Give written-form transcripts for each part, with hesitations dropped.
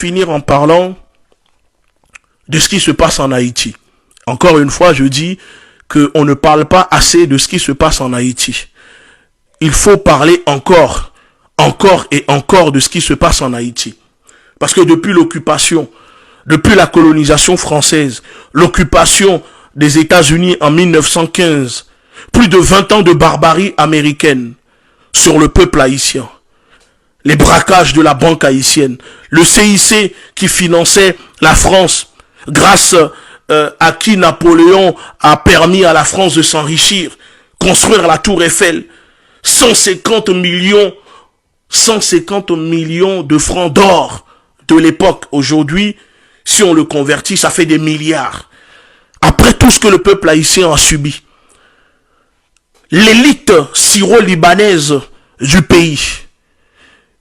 Finir en parlant de ce qui se passe en Haïti. Encore une fois, je dis qu'on ne parle pas assez de ce qui se passe en Haïti. Il faut parler encore et encore de ce qui se passe en Haïti. Parce que depuis l'occupation, depuis la colonisation française, l'occupation des États-Unis en 1915, plus de 20 ans de barbarie américaine sur le peuple haïtien. Les braquages de la banque haïtienne, le CIC qui finançait la France, grâce à qui Napoléon a permis à la France de s'enrichir, construire la Tour Eiffel, 150 millions de francs d'or de l'époque. Aujourd'hui, si on le convertit, ça fait des milliards. Après tout ce que le peuple haïtien a subi, l'élite syro-libanaise du pays,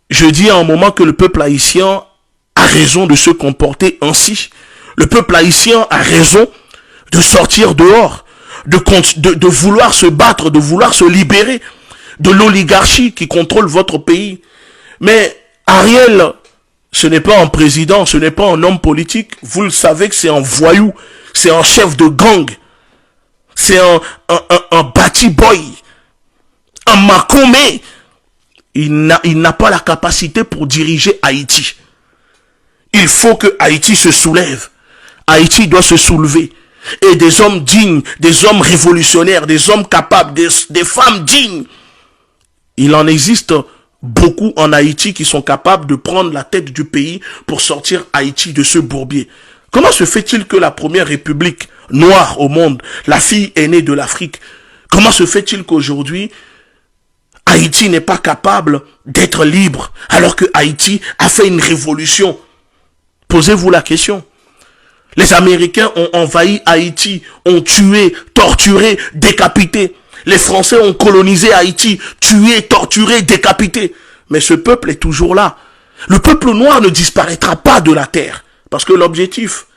je dis à un moment que le peuple haïtien a raison de se comporter ainsi. Le peuple haïtien a raison de sortir dehors, de vouloir se battre, de vouloir se libérer de l'oligarchie qui contrôle votre pays. Mais Ariel, ce n'est pas un président, ce n'est pas un homme politique. Vous le savez que c'est un voyou, c'est un chef de gang, c'est un bati boy, un macomé. Il n'a pas la capacité pour diriger Haïti. Il faut que Haïti se soulève. Haïti doit se soulever. Et des hommes dignes, des hommes révolutionnaires, des hommes capables, des femmes dignes. Il en existe beaucoup en Haïti qui sont capables de prendre la tête du pays pour sortir Haïti de ce bourbier. Comment se fait-il que la première république noire au monde, la fille aînée de l'Afrique, comment se fait-il qu'aujourd'hui Haïti n'est pas capable d'être libre alors que Haïti a fait une révolution? Posez-vous la question. Les Américains ont envahi Haïti, ont tué, torturé, décapité. Les Français ont colonisé Haïti, tué, torturé, décapité. Mais ce peuple est toujours là. Le peuple noir ne disparaîtra pas de la terre. Parce que l'objectif,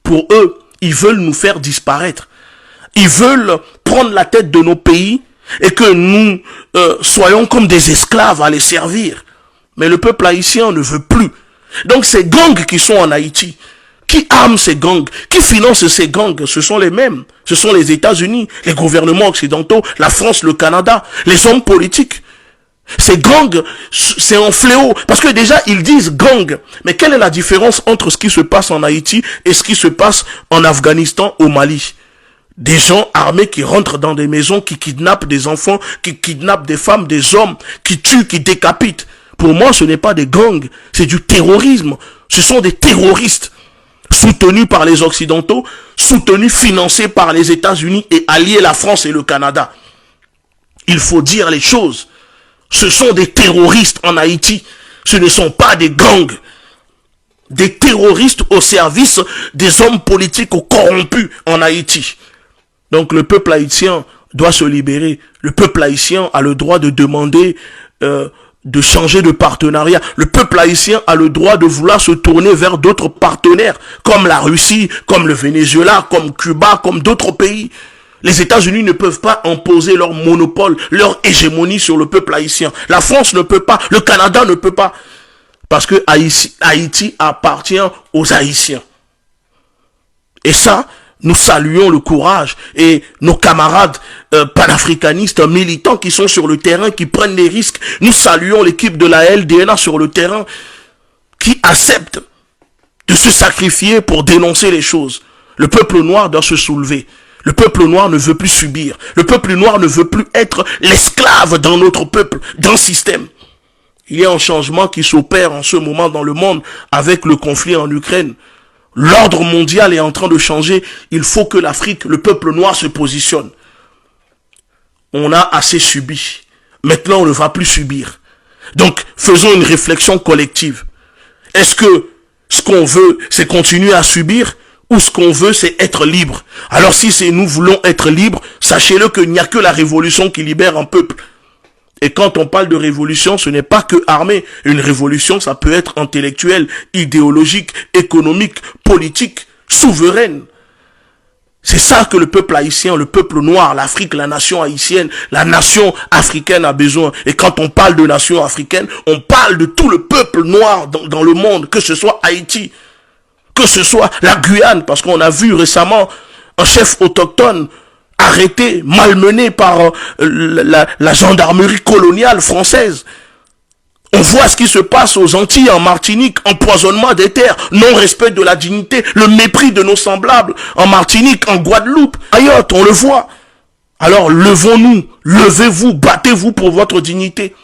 pour eux, ils veulent nous faire disparaître. Ils veulent prendre la tête de nos pays et que nous soyons comme des esclaves à les servir. Mais le peuple haïtien ne veut plus. Donc ces gangs qui sont en Haïti, qui arment ces gangs, qui financent ces gangs, ce sont les mêmes. Ce sont les États-Unis, les gouvernements occidentaux, la France, le Canada, les hommes politiques. Ces gangs, c'est un fléau. Parce que déjà, ils disent gang. Mais quelle est la différence entre ce qui se passe en Haïti et ce qui se passe en Afghanistan, au Mali? Des gens armés qui rentrent dans des maisons, qui kidnappent des enfants, qui kidnappent des femmes, des hommes, qui tuent, qui décapitent. Pour moi, ce n'est pas des gangs, c'est du terrorisme. Ce sont des terroristes soutenus par les Occidentaux, soutenus, financés par les États-Unis et alliés la France et le Canada. Il faut dire les choses. Ce sont des terroristes en Haïti. Ce ne sont pas des gangs. Des terroristes au service des hommes politiques corrompus en Haïti. Donc le peuple haïtien doit se libérer. Le peuple haïtien a le droit de demander de changer de partenariat. Le peuple haïtien a le droit de vouloir se tourner vers d'autres partenaires, comme la Russie, comme le Venezuela, comme Cuba, comme d'autres pays. Les États-Unis ne peuvent pas imposer leur monopole, leur hégémonie sur le peuple haïtien. La France ne peut pas, le Canada ne peut pas. Parce que Haïti appartient aux Haïtiens. Et ça, nous saluons le courage et nos camarades panafricanistes, militants qui sont sur le terrain, qui prennent des risques. Nous saluons l'équipe de la LDNA sur le terrain qui accepte de se sacrifier pour dénoncer les choses. Le peuple noir doit se soulever. Le peuple noir ne veut plus subir. Le peuple noir ne veut plus être l'esclave dans notre peuple, d'un système. Il y a un changement qui s'opère en ce moment dans le monde avec le conflit en Ukraine. L'ordre mondial est en train de changer. Il faut que l'Afrique, le peuple noir se positionne. On a assez subi. Maintenant, on ne va plus subir. Donc, faisons une réflexion collective. Est-ce que ce qu'on veut, c'est continuer à subir ou ce qu'on veut, c'est être libre? Alors, si nous voulons être libres, sachez-le qu'il n'y a que la révolution qui libère un peuple. Et quand on parle de révolution, ce n'est pas que armée. Une révolution, ça peut être intellectuelle, idéologique, économique, politique, souveraine. C'est ça que le peuple haïtien, le peuple noir, l'Afrique, la nation haïtienne, la nation africaine a besoin. Et quand on parle de nation africaine, on parle de tout le peuple noir dans le monde, que ce soit Haïti, que ce soit la Guyane, parce qu'on a vu récemment un chef autochtone arrêté, malmené par la gendarmerie coloniale française. On voit ce qui se passe aux Antilles, en Martinique, empoisonnement des terres, non-respect de la dignité, le mépris de nos semblables, en Martinique, en Guadeloupe, ailleurs, on le voit. Alors, levons-nous, levez-vous, battez-vous pour votre dignité.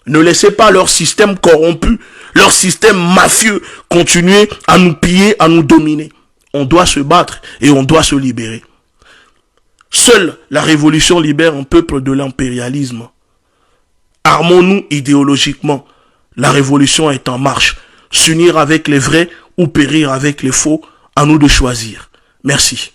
Ne laissez pas leur système corrompu, leur système mafieux continuer à nous piller, à nous dominer. On doit se battre et on doit se libérer. Seule la révolution libère un peuple de l'impérialisme. Armons-nous idéologiquement. La révolution est en marche. S'unir avec les vrais ou périr avec les faux, à nous de choisir. Merci.